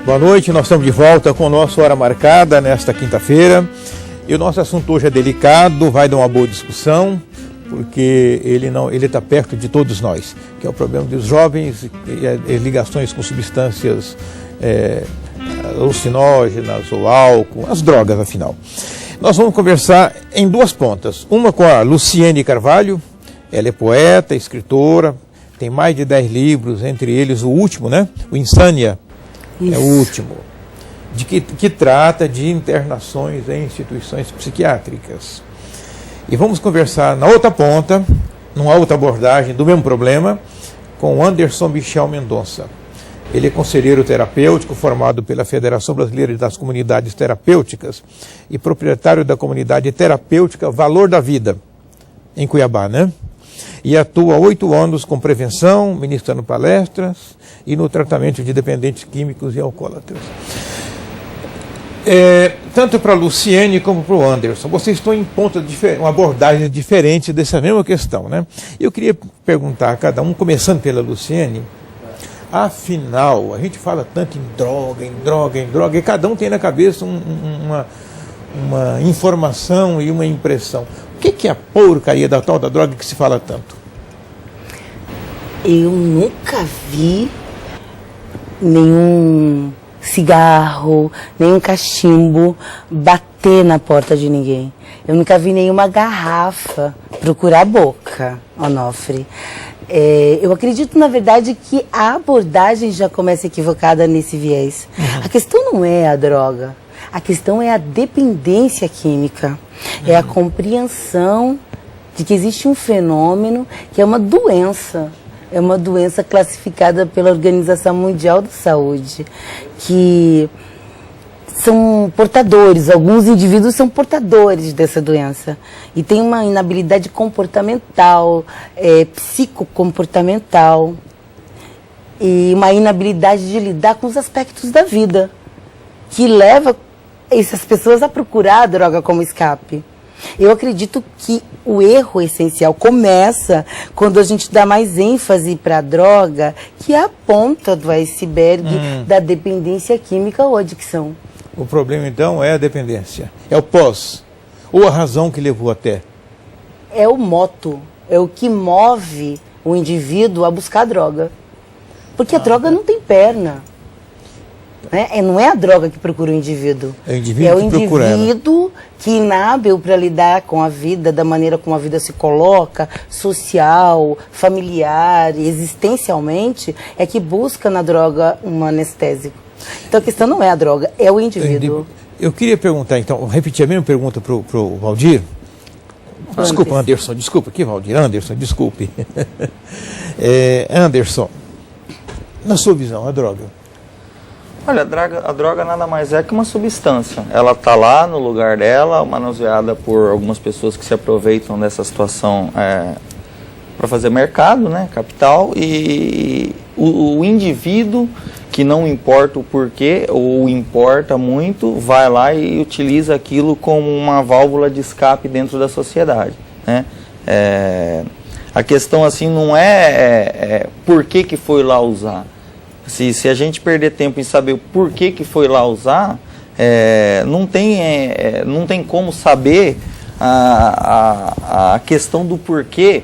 Boa noite, nós estamos de volta com a nossa hora marcada nesta quinta-feira. E o nosso assunto hoje é delicado, vai dar uma boa discussão, porque ele está perto de todos nós, que é o problema dos jovens e ligações com substâncias alucinógenas ou álcool, as drogas, afinal. Nós vamos conversar em duas pontas. Uma com a Luciene Carvalho, ela é poeta, escritora, tem mais de 10 livros, entre eles o último, né? O Insânia. Isso. É o último, que trata de internações em instituições psiquiátricas. E vamos conversar na outra ponta, numa outra abordagem do mesmo problema, com Anderson Michel Mendonça. Ele é conselheiro terapêutico formado pela Federação Brasileira das Comunidades Terapêuticas e proprietário da comunidade terapêutica Valor da Vida, em Cuiabá, né? E atua há 8 anos com prevenção, ministrando palestras e no tratamento de dependentes químicos e alcoólatras. Tanto para a Luciene como para o Anderson, vocês estão em pontos uma abordagem diferente dessa mesma questão, né? Eu queria perguntar a cada um, começando pela Luciene, afinal, a gente fala tanto em droga, e cada um tem na cabeça uma informação e uma impressão. O que é a porcaria da tal da droga que se fala tanto? Eu nunca vi nenhum cigarro, nenhum cachimbo bater na porta de ninguém. Eu nunca vi nenhuma garrafa procurar a boca, Onofre. Eu acredito, na verdade, que a abordagem já começa equivocada nesse viés. A questão não é a droga, a questão é a dependência química. É a compreensão de que existe um fenômeno que é uma doença. É uma doença classificada pela Organização Mundial da Saúde, que são portadores, alguns indivíduos são portadores dessa doença e tem uma inabilidade comportamental, psicocomportamental e uma inabilidade de lidar com os aspectos da vida, que leva essas pessoas a procurar a droga como escape. Eu acredito que o erro essencial começa quando a gente dá mais ênfase para a droga, que é a ponta do iceberg da dependência química ou adicção. O problema, então, é a dependência. É o pós. Ou a razão que levou até. É o moto. É o que move o indivíduo a buscar a droga. Porque a droga não tem perna. Não é a droga que procura o indivíduo. É o indivíduo que inábil para lidar com a vida, da maneira como a vida se coloca, social, familiar, existencialmente, é que busca na droga um anestésico. Então a questão não é a droga, é o indivíduo. Eu queria perguntar, então, repetir a mesma pergunta para o Valdir. Desculpa, Anderson, desculpa aqui, Valdir. Anderson, desculpe. Anderson, na sua visão, a droga? Olha, a droga nada mais é que uma substância. Ela está lá no lugar dela, manuseada por algumas pessoas que se aproveitam dessa situação para fazer mercado, né, capital, e o indivíduo, que não importa o porquê, ou importa muito, vai lá e utiliza aquilo como uma válvula de escape dentro da sociedade, né? A questão assim não é por que foi lá usar. Se a gente perder tempo em saber o porquê que foi lá usar, não tem como saber a questão do porquê,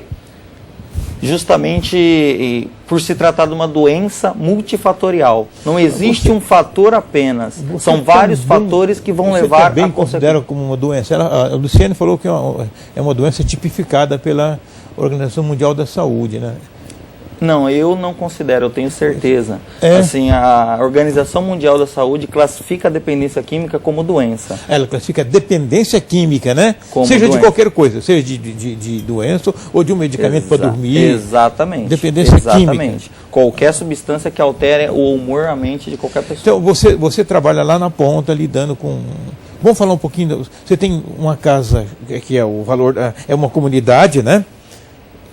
justamente por se tratar de uma doença multifatorial. Não existe um fator apenas, são vários fatores que vão levar a consequência. Você considera como uma doença? A Luciene falou que é uma doença tipificada pela Organização Mundial da Saúde, né? Não, eu não considero, eu tenho certeza. Assim, a Organização Mundial da Saúde classifica a dependência química como doença. Ela classifica a dependência química, né? Como seja doença. De qualquer coisa, seja de doença ou de um medicamento para dormir. Exatamente. Dependência química. Qualquer substância que altere o humor, a mente de qualquer pessoa. Então, você trabalha lá na ponta, lidando com... Vamos falar um pouquinho... Você tem uma casa que é o valor... É uma comunidade, né?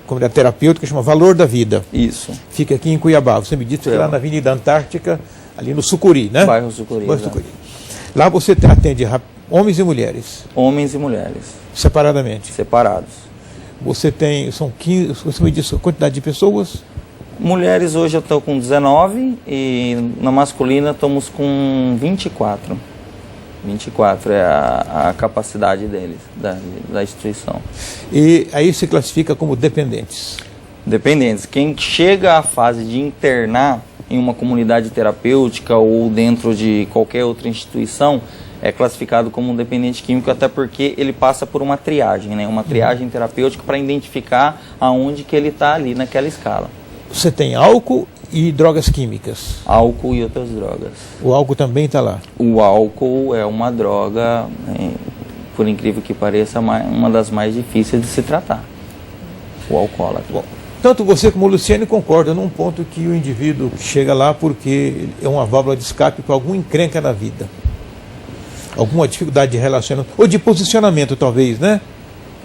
Comunidade terapêutica, chama Valor da Vida. Isso. Fica aqui em Cuiabá. Você me disse que lá na Avenida Antártica, ali no Sucuri, né? Bairro Sucuri. Lá você atende homens e mulheres. Homens e mulheres. Separadamente. Separados. Você tem, são 15, você me disse a quantidade de pessoas? Mulheres hoje eu estou com 19 e na masculina estamos com 24. 24 é a capacidade deles, da instituição. E aí se classifica como dependentes? Dependentes. Quem chega à fase de internar em uma comunidade terapêutica ou dentro de qualquer outra instituição é classificado como um dependente químico, até porque ele passa por uma triagem, né? Uma triagem terapêutica para identificar aonde que ele está ali naquela escala. Você tem álcool e drogas químicas? Álcool e outras drogas. O álcool também está lá? O álcool é uma droga, por incrível que pareça, uma das mais difíceis de se tratar. O alcoólatra. Bom, tanto você como o Luciane concordam num ponto que o indivíduo chega lá porque é uma válvula de escape para alguma encrenca na vida. Alguma dificuldade de relacionamento, ou de posicionamento talvez, né?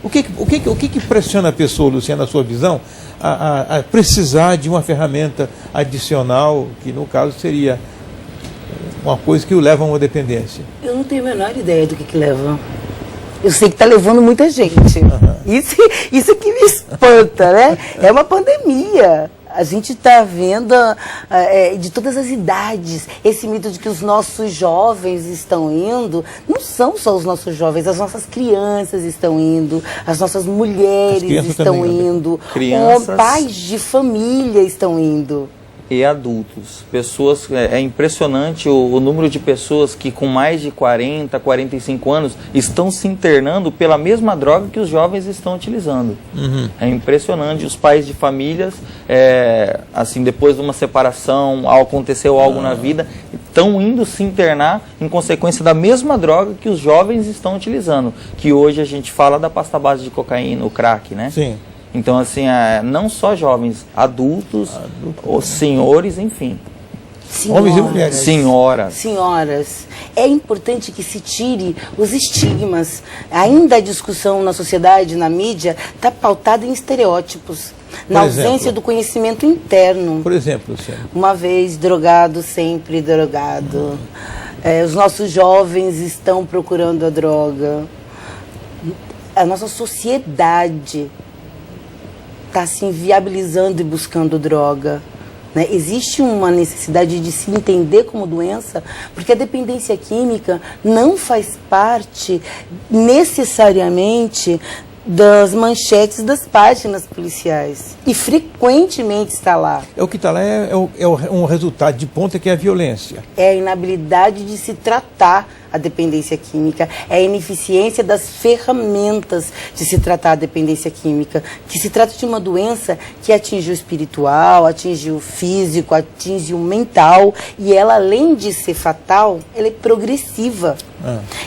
O que pressiona a pessoa, Luciana, na sua visão, a precisar de uma ferramenta adicional, que no caso seria uma coisa que o leva a uma dependência? Eu não tenho a menor ideia do que leva. Eu sei que está levando muita gente. Isso que me espanta, né? É uma pandemia. A gente está vendo de todas as idades, esse mito de que os nossos jovens estão indo. Não são só os nossos jovens, as nossas crianças estão indo, as nossas mulheres estão também, indo, crianças, pais de família estão indo. E adultos. Pessoas, é impressionante o número de pessoas que com mais de 40, 45 anos estão se internando pela mesma droga que os jovens estão utilizando. Uhum. É impressionante. Os pais de famílias, assim, depois de uma separação, aconteceu algo na vida, estão indo se internar em consequência da mesma droga que os jovens estão utilizando. Que hoje a gente fala da pasta base de cocaína, o crack, né? Sim. Então, assim, não só jovens, adultos, os senhores, enfim. Homens e mulheres. Senhoras. É importante que se tire os estigmas. Ainda a discussão na sociedade, na mídia, está pautada em estereótipos. Na ausência do conhecimento interno. Por exemplo, Luciano. Uma vez drogado, sempre drogado. Os nossos jovens estão procurando a droga. A nossa sociedade está se inviabilizando e buscando droga. Né? Existe uma necessidade de se entender como doença, porque a dependência química não faz parte necessariamente das manchetes das páginas policiais. E frequentemente está lá. O que está lá é um resultado de ponta, que é a violência. É a inabilidade de se tratar a dependência química, é a ineficiência das ferramentas de se tratar a dependência química, que se trata de uma doença que atinge o espiritual, atinge o físico, atinge o mental, e ela, além de ser fatal, ela é progressiva.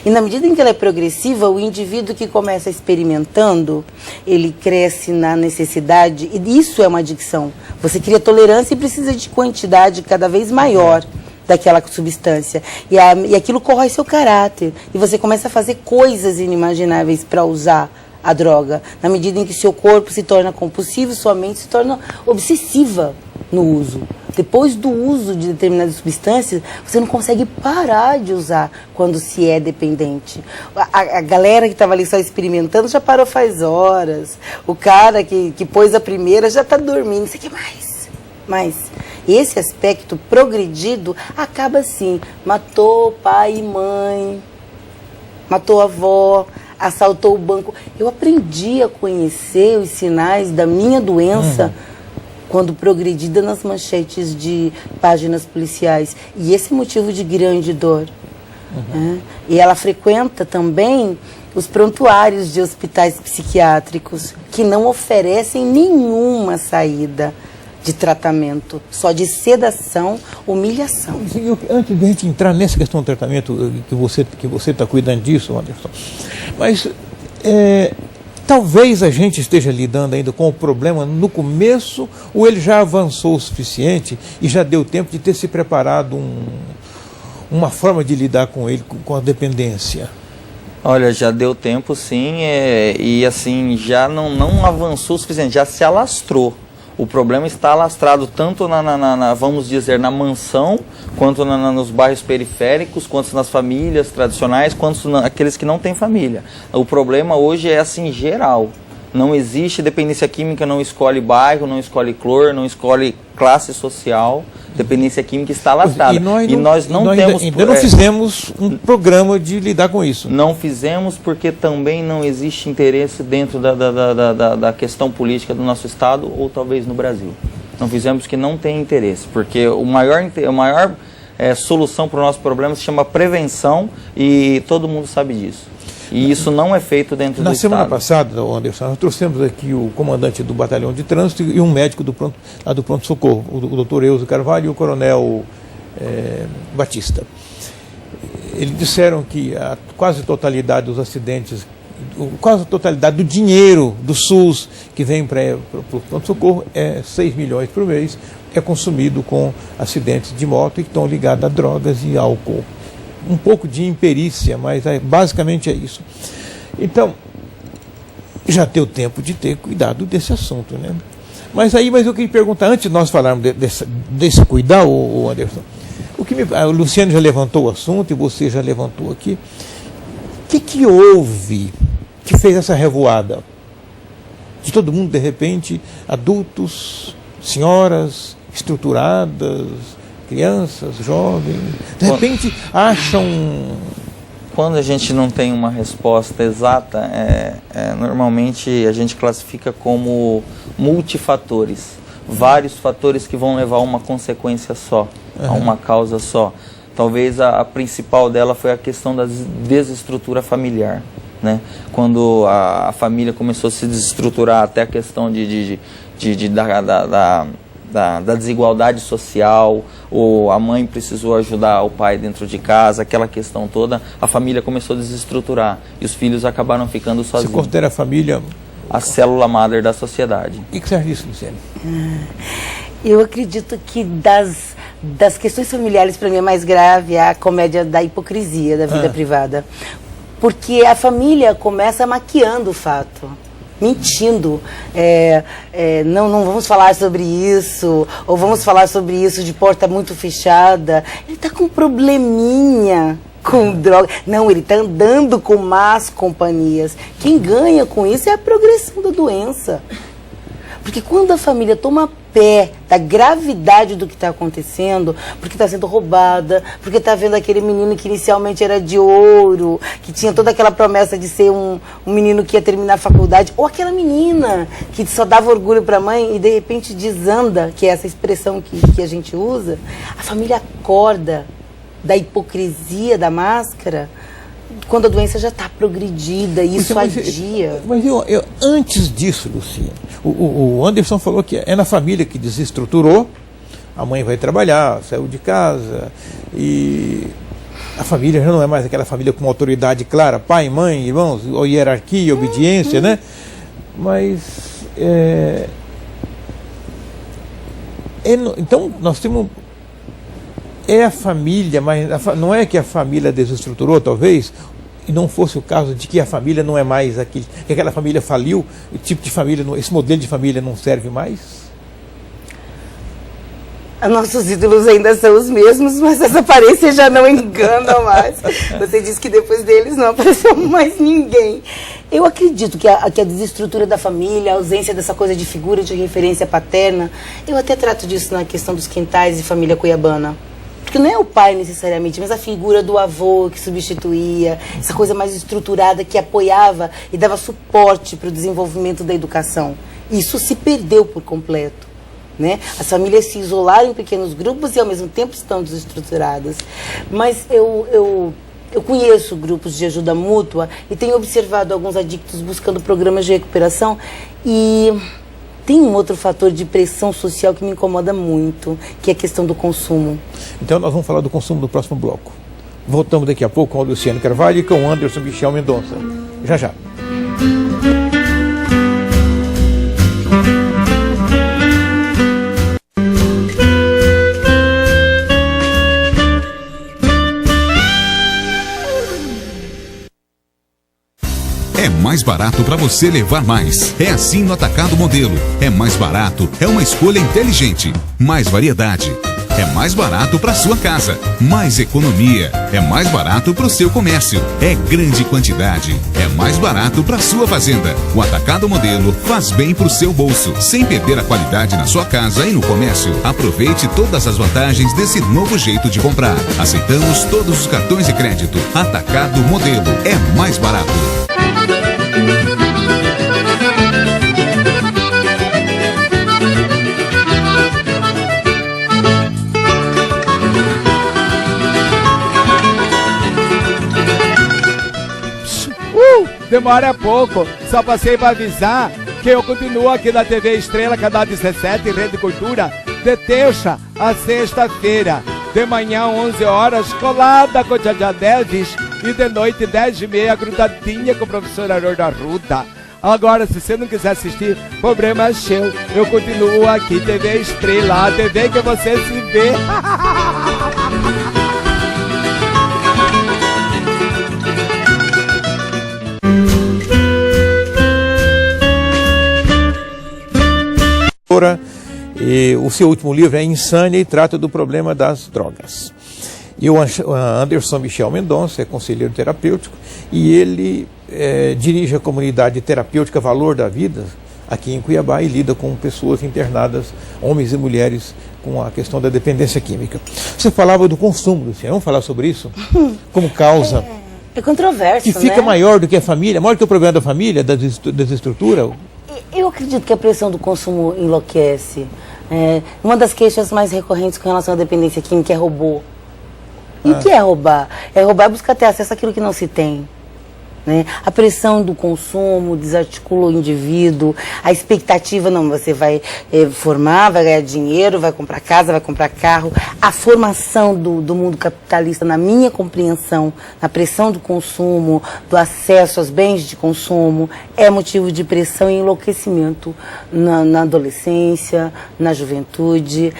E na medida em que ela é progressiva, o indivíduo que começa experimentando, ele cresce na necessidade, e isso é uma adicção. Você cria tolerância e precisa de quantidade cada vez maior daquela substância. E aquilo corrói seu caráter. E você começa a fazer coisas inimagináveis para usar a droga. Na medida em que seu corpo se torna compulsivo, sua mente se torna obsessiva no uso. Depois do uso de determinadas substâncias, você não consegue parar de usar quando se é dependente. A galera que estava ali só experimentando já parou faz horas. O cara que pôs a primeira já está dormindo. Você quer mais? Mais. Esse aspecto progredido acaba assim, matou pai e mãe, matou a avó, assaltou o banco. Eu aprendi a conhecer os sinais da minha doença quando progredida nas manchetes de páginas policiais. E esse é motivo de grande dor. E ela frequenta também os prontuários de hospitais psiquiátricos, que não oferecem nenhuma saída de tratamento, só de sedação, humilhação. Antes de a gente entrar nessa questão do tratamento, que você está cuidando disso, Anderson, mas talvez a gente esteja lidando ainda com o problema no começo, ou ele já avançou o suficiente e já deu tempo de ter se preparado uma forma de lidar com ele, com a dependência? Olha, já deu tempo sim, e assim, já não avançou o suficiente, já se alastrou. O problema está alastrado tanto vamos dizer, na mansão, quanto nos bairros periféricos, quanto nas famílias tradicionais, quanto naqueles que não têm família. O problema hoje é assim, geral. Não existe dependência química, não escolhe bairro, não escolhe cor, não escolhe classe social. Dependência química está lastrada. E nós não temos... Ainda não fizemos um programa de lidar com isso. Não fizemos porque também não existe interesse dentro da questão política do nosso Estado ou talvez no Brasil. Não fizemos porque não tem interesse. Porque a maior solução para o nosso problema se chama prevenção e todo mundo sabe disso. E isso não é feito dentro do Estado. Na semana passada, Anderson, nós trouxemos aqui o comandante do batalhão de trânsito e um médico do pronto-socorro, o doutor Euso Carvalho e o coronel Batista. Eles disseram que a quase totalidade dos acidentes, quase a totalidade do dinheiro do SUS que vem para o pronto-socorro, 6 milhões por mês, é consumido com acidentes de moto que estão ligados a drogas e álcool. Um pouco de imperícia, mas basicamente é isso. Então, já deu tempo de ter cuidado desse assunto, né? Mas eu queria perguntar, antes de nós falarmos desse cuidar, o Anderson, o Luciano já levantou o assunto e você já levantou aqui. O que houve que fez essa revoada? De todo mundo, de repente, adultos, senhoras, estruturadas, crianças, jovens, de repente acham... Quando a gente não tem uma resposta exata, normalmente a gente classifica como multifatores. Vários fatores que vão levar a uma consequência só, a uma causa só. Talvez a principal dela foi a questão da desestrutura familiar, né? Quando a família começou a se desestruturar, até a questão da desigualdade social, ou a mãe precisou ajudar o pai dentro de casa, aquela questão toda, a família começou a desestruturar e os filhos acabaram ficando sozinhos. Você considera a família a célula madre da sociedade? E o que você acha disso, Luciane? Eu acredito que das questões familiares, para mim, é mais grave a comédia da hipocrisia da vida privada. Porque a família começa maquiando o fato, mentindo, não vamos falar sobre isso, ou vamos falar sobre isso de porta muito fechada. Ele está com um probleminha com droga. Não, ele está andando com más companhias. Quem ganha com isso é a progressão da doença. Porque quando a família toma pé da gravidade do que está acontecendo, porque está sendo roubada, porque está vendo aquele menino que inicialmente era de ouro, que tinha toda aquela promessa de ser um menino que ia terminar a faculdade, ou aquela menina que só dava orgulho para a mãe e de repente desanda, que é essa expressão que a gente usa, a família acorda da hipocrisia da máscara quando a doença já está progredida, e isso adia. Mas antes disso, Luciano, o Anderson falou que é na família que desestruturou, a mãe vai trabalhar, saiu de casa, e a família já não é mais aquela família com autoridade clara, pai, mãe, irmãos, ou hierarquia, obediência, né? Mas, então, nós temos... É a família, mas não é que a família desestruturou, talvez, e não fosse o caso de que a família não é mais que aquela família faliu, o tipo de família, esse modelo de família não serve mais? Nossos ídolos ainda são os mesmos, mas essa aparência já não engana mais. Você disse que depois deles não apareceu mais ninguém. Eu acredito que a desestrutura da família, a ausência dessa coisa de figura de referência paterna, eu até trato disso na questão dos quintais e família cuiabana. Porque não é o pai necessariamente, mas a figura do avô que substituía, essa coisa mais estruturada que apoiava e dava suporte para o desenvolvimento da educação. Isso se perdeu por completo, né? As famílias se isolaram em pequenos grupos e ao mesmo tempo estão desestruturadas. Mas eu conheço grupos de ajuda mútua e tenho observado alguns adictos buscando programas de recuperação, e tem um outro fator de pressão social que me incomoda muito, que é a questão do consumo. Então nós vamos falar do consumo no próximo bloco. Voltamos daqui a pouco com o Luciano Carvalho e com o Anderson Michel Mendonça. Já já. É mais barato para você levar mais. É assim no Atacado Modelo. É mais barato, é uma escolha inteligente. Mais variedade. é mais barato para sua casa. Mais economia, é mais barato para o seu comércio. É grande quantidade, é mais barato para sua fazenda. O Atacado Modelo faz bem para o seu bolso, sem perder a qualidade na sua casa e no comércio. Aproveite todas as vantagens desse novo jeito de comprar. Aceitamos todos os cartões de crédito. Atacado Modelo, é mais barato. Demora pouco, só passei para avisar que eu continuo aqui na TV Estrela, canal 17, Rede Cultura, de terça a sexta-feira, de manhã 11 horas, colada com Tia Neves, e de noite 10h30, grudadinha com o professor Haroldo Arruda. Agora, se você não quiser assistir, problema é seu, eu continuo aqui, TV Estrela, a TV que você se vê. E o seu último livro é Insânia e trata do problema das drogas. E o Anderson Michel Mendonça é conselheiro terapêutico e ele dirige a comunidade terapêutica Valor da Vida aqui em Cuiabá e lida com pessoas internadas, homens e mulheres, com a questão da dependência química. Você falava do consumo, Luciana, vamos falar sobre isso? Como causa? É controverso, que fica maior do que a família, maior do que o problema da família, da desestrutura? Eu acredito que a pressão do consumo enlouquece. Uma das queixas mais recorrentes com relação à dependência química é roubo. E o que é roubar? É roubar buscar ter acesso àquilo que não se tem. Né? A pressão do consumo desarticula o indivíduo, a expectativa, não, você vai formar, vai ganhar dinheiro, vai comprar casa, vai comprar carro. A formação do mundo capitalista, na minha compreensão, na pressão do consumo, do acesso aos bens de consumo, é motivo de pressão e enlouquecimento na adolescência, na juventude.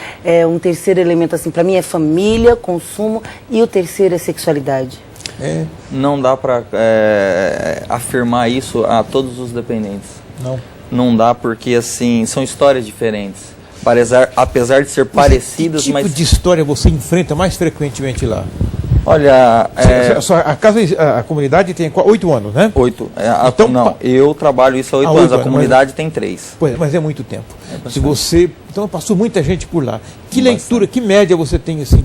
Um terceiro elemento, assim, para mim é família, consumo, e o terceiro é sexualidade. Não dá para afirmar isso a todos os dependentes. Não dá porque, assim, são histórias diferentes. Apesar de ser parecidas, que tipo de história você enfrenta mais frequentemente lá? Olha... A comunidade tem 8 anos, né? 8. Não, eu trabalho isso há 8 anos, a comunidade tem 3. Pois, mas é muito tempo. Se você... Então passou muita gente por lá. Que leitura, que média você tem, assim,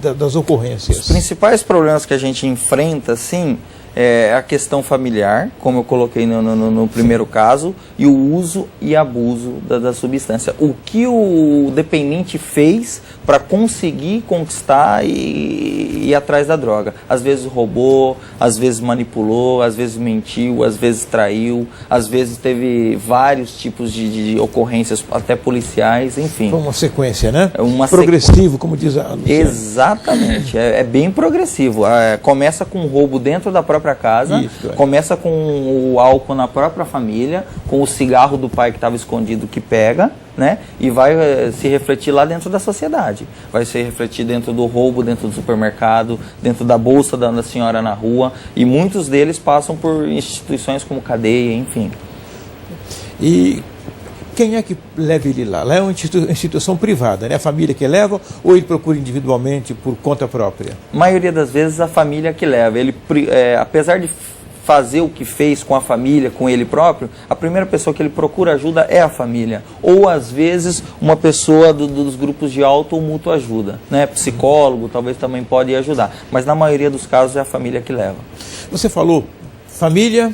das ocorrências? Os principais problemas que a gente enfrenta, sim, é a questão familiar, como eu coloquei no primeiro caso, e o uso e abuso da substância. O que o dependente fez para conseguir conquistar e ir atrás da droga. Às vezes roubou, às vezes manipulou, às vezes mentiu, às vezes traiu, às vezes teve vários tipos de ocorrências, até policiais, enfim. Uma sequência, né? Progressivo, como diz a Luciana. Exatamente, é bem progressivo. Começa com roubo dentro da própria casa, começa com o álcool na própria família, com o cigarro do pai que estava escondido que pega, né? E vai se refletir lá dentro da sociedade. Vai se refletir dentro do roubo, dentro do supermercado, dentro da bolsa da senhora na rua, e muitos deles passam por instituições como cadeia, enfim. E quem é que leva ele lá? Lá é uma instituição privada, né? A família que leva, ou ele procura individualmente por conta própria? A maioria das vezes a família que leva. Ele, apesar de fazer o que fez com a família, com ele próprio, a primeira pessoa que ele procura ajuda é a família. Ou, às vezes, uma pessoa dos grupos de auto ou mútua ajuda, né? Psicólogo talvez também pode ajudar. Mas na maioria dos casos é a família que leva. Você falou família,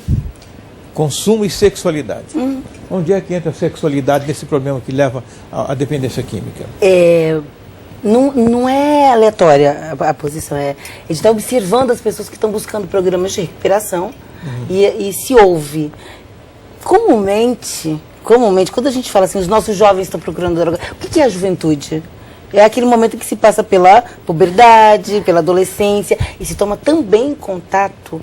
consumo e sexualidade. Onde é que entra a sexualidade nesse problema que leva à dependência química? Não é aleatória a posição, a gente está observando as pessoas que estão buscando programas de recuperação e se ouve. Comumente, quando a gente fala assim, os nossos jovens estão procurando droga, o que é a juventude? É aquele momento que se passa pela puberdade, pela adolescência e se toma também contato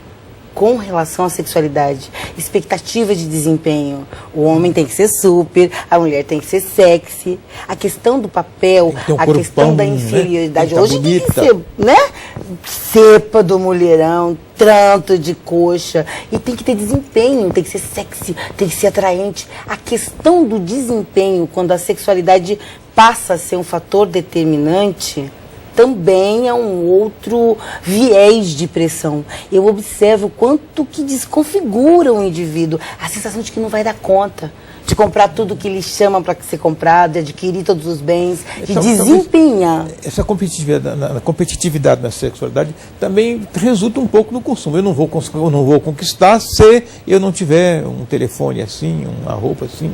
com relação à sexualidade, expectativa de desempenho. O homem tem que ser super, a mulher tem que ser sexy. A questão do papel, a questão da inferioridade. Hoje tem que ser, né? Cepa do mulherão, tranto de coxa. E tem que ter desempenho, tem que ser sexy, tem que ser atraente. A questão do desempenho, quando a sexualidade passa a ser um fator determinante, também é um outro viés de pressão. Eu observo o quanto que desconfigura o indivíduo, a sensação de que não vai dar conta de comprar tudo que lhe chama para ser comprado, de adquirir todos os bens, de desempenhar. Essa competitividade na sexualidade também resulta um pouco no consumo. Eu não vou conquistar se eu não tiver um telefone assim, uma roupa assim.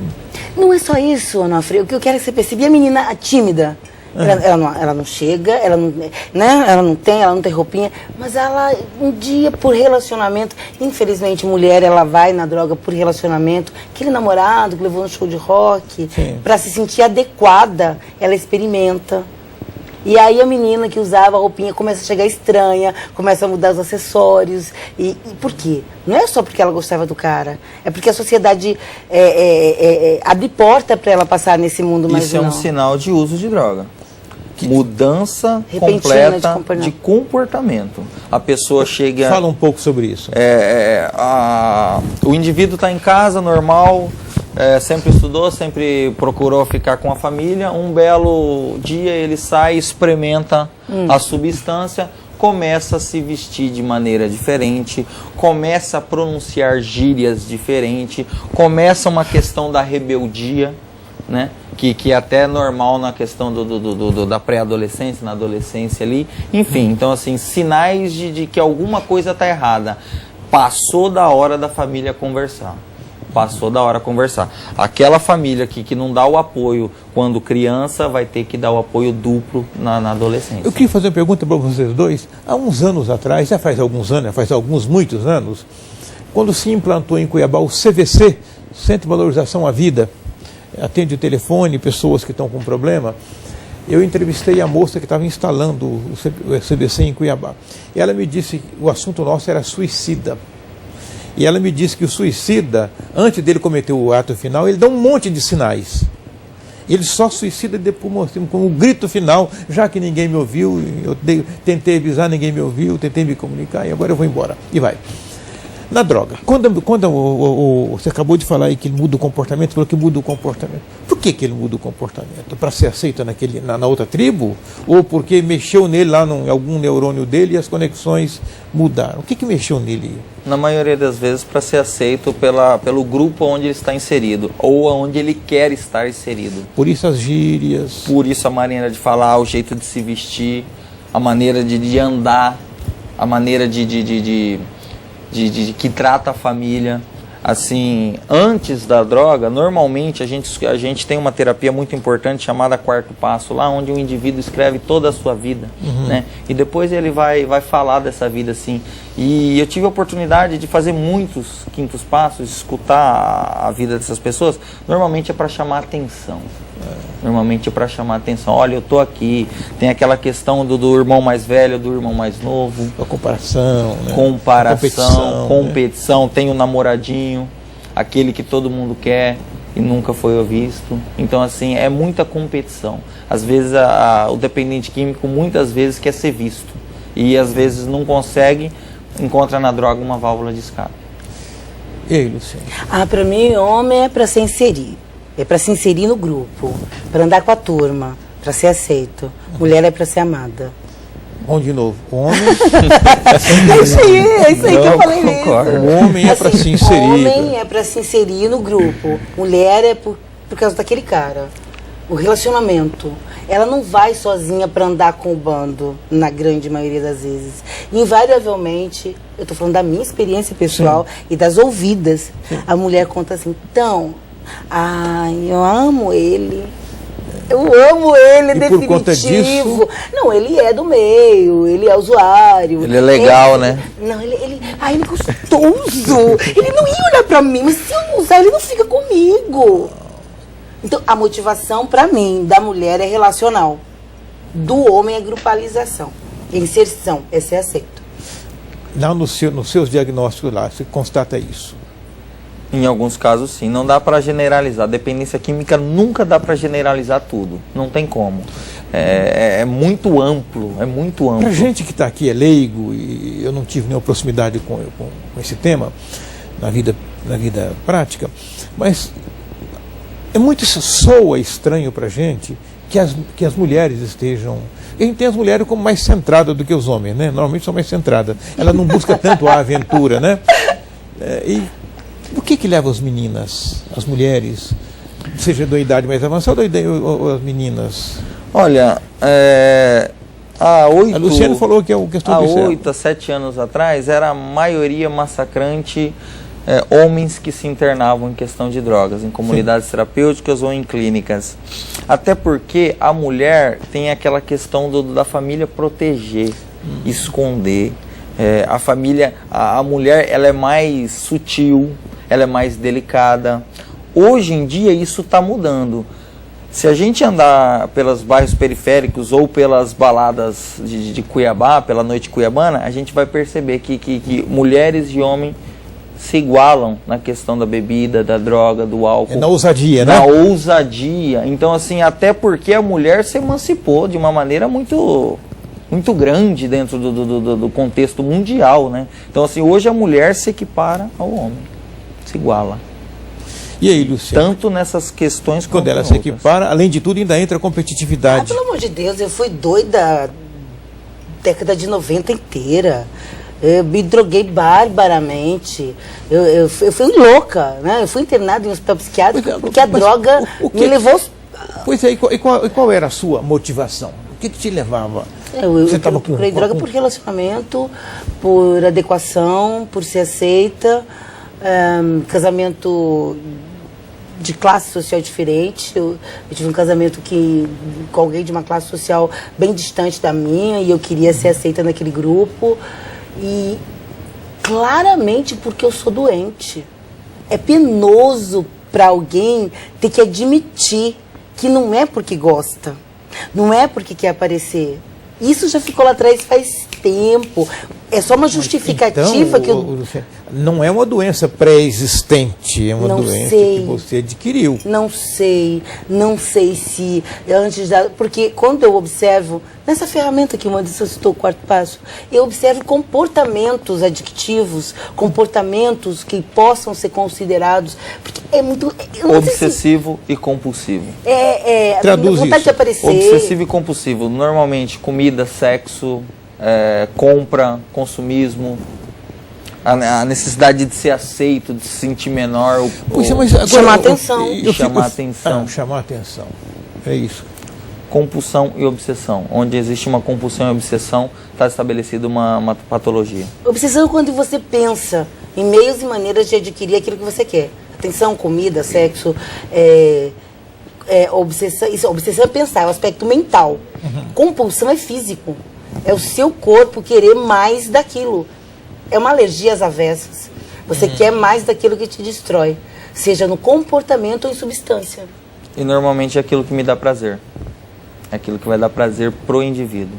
Não é só isso, Onofre. O que eu quero é que você perceba. E a menina tímida? Ela não chega, ela não tem roupinha, mas ela, um dia, por relacionamento, infelizmente, mulher, ela vai na droga por relacionamento, aquele namorado que levou no show de rock, para se sentir adequada, ela experimenta. E aí a menina que usava a roupinha começa a chegar estranha, começa a mudar os acessórios. E por quê? Não é só porque ela gostava do cara, é porque a sociedade abre porta para ela passar nesse mundo mais Isso é um sinal de uso de droga. Mudança completa de comportamento. A pessoa chega... Fala um pouco sobre isso. O indivíduo está em casa, normal, sempre estudou, sempre procurou ficar com a família. Um belo dia ele sai, experimenta a substância, começa a se vestir de maneira diferente, começa a pronunciar gírias diferentes, começa uma questão da rebeldia, né? Que é até normal na questão da pré-adolescência, na adolescência ali. Enfim, então assim, sinais de que alguma coisa está errada. Passou da hora da família conversar. Passou da hora conversar. Aquela família que não dá o apoio quando criança vai ter que dar o apoio duplo na adolescência. Eu queria fazer uma pergunta para vocês dois. Há uns anos atrás, já faz alguns anos, muitos anos, quando se implantou em Cuiabá o CVC, Centro de Valorização à Vida, atende o telefone, pessoas que estão com problema. Eu entrevistei a moça que estava instalando o CVC em Cuiabá. E ela me disse que o assunto nosso era suicida. E ela me disse que o suicida, antes dele cometer o ato final, ele dá um monte de sinais. Ele só suicida depois, com o grito final, já que ninguém me ouviu, eu tentei avisar, ninguém me ouviu, tentei me comunicar e agora eu vou embora. E vai. Na droga. Quando você acabou de falar aí que ele muda o comportamento, falou que muda o comportamento. Por que ele muda o comportamento? Para ser aceito na outra tribo? Ou porque mexeu nele lá em algum neurônio dele e as conexões mudaram? O que mexeu nele? Na maioria das vezes para ser aceito pelo grupo onde ele está inserido, ou onde ele quer estar inserido. Por isso as gírias. Por isso a maneira de falar, o jeito de se vestir, a maneira de andar, a maneira de que trata a família. Assim, antes da droga, normalmente a gente tem uma terapia muito importante chamada Quarto Passo, lá onde o indivíduo escreve toda a sua vida, né? E depois ele vai falar dessa vida assim. E eu tive a oportunidade de fazer muitos quintos passos, escutar a vida dessas pessoas. Normalmente é para chamar atenção. Normalmente é para chamar atenção. Olha, eu tô aqui. Tem aquela questão do irmão mais velho, do irmão mais novo. A comparação, né? Competição. Né? Tem o namoradinho, aquele que todo mundo quer e nunca foi visto. Então, assim, é muita competição. Às vezes, o dependente químico, muitas vezes, quer ser visto. E, às vezes, não consegue, encontra na droga uma válvula de escape. E aí, Luciane? Para mim, homem é para se inserir. É para se inserir no grupo, para andar com a turma, para ser aceito. Mulher é para ser amada. Vamos de novo. O homem... é isso aí que eu falei mesmo. O homem é para se inserir. O homem é para se inserir no grupo. Mulher é por causa daquele cara. O relacionamento. Ela não vai sozinha para andar com o bando, na grande maioria das vezes. Invariavelmente, eu estou falando da minha experiência pessoal e das ouvidas. A mulher conta assim, então... eu amo ele. Eu amo ele, definitivo. Por conta disso... Não, ele é do meio, ele é usuário. Ele é legal, né? Não, ele é gostoso. Ele não ia olhar pra mim, mas se eu não usar, ele não fica comigo. Então, a motivação, pra mim, da mulher é relacional. Do homem é grupalização. Inserção, é ser aceito. Lá nos seus diagnósticos lá, você constata isso? Em alguns casos, sim. Não dá para generalizar. Dependência química nunca dá para generalizar tudo. Não tem como. É muito amplo. É muito amplo. Para gente que está aqui é leigo, e eu não tive nenhuma proximidade com esse tema na vida prática, mas soa estranho para gente que as mulheres estejam... A gente tem as mulheres como mais centradas do que os homens, né? Normalmente são mais centradas. Ela não busca tanto a aventura, né? E o que leva as meninas, as mulheres, seja da idade mais avançada ou as meninas? Olha, a Luciano falou que é uma questão de 8 a 7 anos atrás, era a maioria massacrante homens que se internavam em questão de drogas, em comunidades terapêuticas ou em clínicas. Até porque a mulher tem aquela questão da família proteger, esconder. A família, a mulher, ela é mais sutil, ela é mais delicada. Hoje em dia isso está mudando. Se a gente andar pelos bairros periféricos ou pelas baladas de Cuiabá, pela noite cuiabana, a gente vai perceber que mulheres e homens se igualam na questão da bebida, da droga, do álcool. Na ousadia, né? Na ousadia. Então, assim, até porque a mulher se emancipou de uma maneira muito grande dentro do contexto mundial, né? Então, assim, hoje a mulher se equipara ao homem, se iguala. E aí, Luciano? Tanto nessas questões quando ela se equipara, além de tudo, ainda entra a competitividade. Pelo amor de Deus, eu fui doida década de 90 inteira. Eu me droguei barbaramente. Eu fui louca, né? Eu fui internada em um hospital psiquiátrico porque a droga me levou... Pois é, e qual era a sua motivação? O que te levava? Eu procurei droga por relacionamento, por adequação, por ser aceita, casamento de classe social diferente. Eu tive um casamento com alguém de uma classe social bem distante da minha e eu queria ser aceita naquele grupo. E claramente porque eu sou doente. É penoso para alguém ter que admitir que não é porque gosta, não é porque quer aparecer. Isso já ficou lá atrás faz tempo. É só uma justificativa então, não é uma doença pré-existente, é uma doença que você adquiriu. Não sei se antes da... Porque quando eu observo, nessa ferramenta que uma dessas citou, o quarto passo, eu observo comportamentos adictivos, comportamentos que possam ser considerados... Porque é muito... Obsessivo e compulsivo. Traduz vontade de aparecer. Obsessivo e compulsivo. Normalmente, comida, sexo... compra, consumismo, a necessidade de ser aceito, de se sentir menor, chamar atenção. Chamar atenção, é isso. Compulsão e obsessão. Onde existe uma compulsão e obsessão, está estabelecida uma patologia. Obsessão é quando você pensa em meios e maneiras de adquirir aquilo que você quer. Atenção, comida, sexo, obsessão é pensar, é o aspecto mental. Compulsão é físico. É o seu corpo querer mais daquilo. É uma alergia às avessas. Você quer mais daquilo que te destrói. Seja no comportamento ou em substância. E normalmente é aquilo que me dá prazer. É aquilo que vai dar prazer pro indivíduo.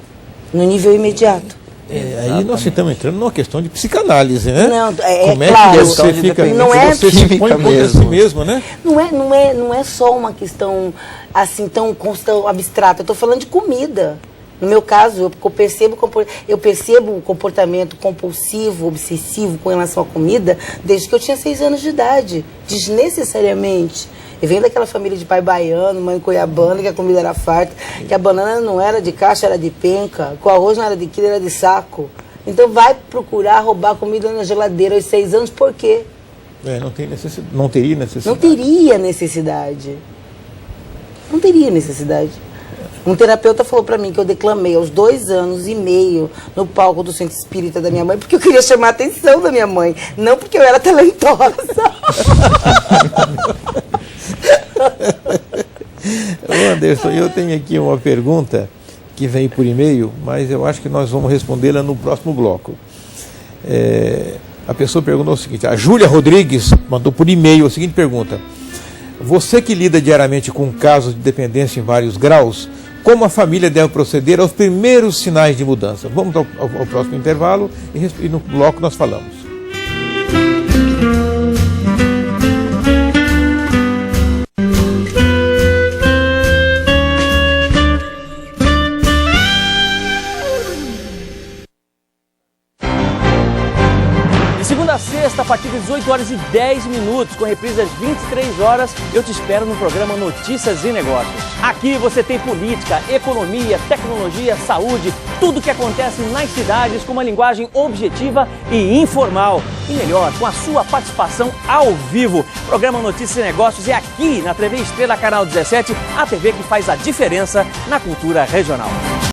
No nível imediato. Aí nós estamos entrando numa questão de psicanálise, né? Não, como claro. É que você fica, não é você se põe contra si mesmo, né? Não é só uma questão assim tão abstrata. Eu estou falando de comida. No meu caso, eu percebo o comportamento compulsivo, obsessivo com relação à comida desde que eu tinha 6 anos de idade, desnecessariamente. Eu venho daquela família de pai baiano, mãe cuiabana, que a comida era farta, que a banana não era de caixa, era de penca, que o arroz não era de quilo, era de saco. Então vai procurar roubar comida na geladeira aos 6 anos, por quê? Não teria necessidade. Não teria necessidade. Não teria necessidade. Um terapeuta falou pra mim que eu declamei aos 2 anos e meio no palco do Centro Espírita da minha mãe porque eu queria chamar a atenção da minha mãe, não porque eu era talentosa. Anderson, eu tenho aqui uma pergunta que veio por e-mail, mas eu acho que nós vamos respondê-la no próximo bloco. A pessoa perguntou o seguinte, a Júlia Rodrigues mandou por e-mail a seguinte pergunta: você que lida diariamente com casos de dependência em vários graus, como a família deve proceder aos primeiros sinais de mudança? Vamos ao próximo intervalo e no bloco nós falamos. volta a partir das 18h10, com reprise às 23 horas. Eu te espero no programa Notícias e Negócios. Aqui você tem política, economia, tecnologia, saúde, tudo que acontece nas cidades com uma linguagem objetiva e informal. E melhor, com a sua participação ao vivo. Programa Notícias e Negócios é aqui na TV Estrela Canal 17, a TV que faz a diferença na cultura regional.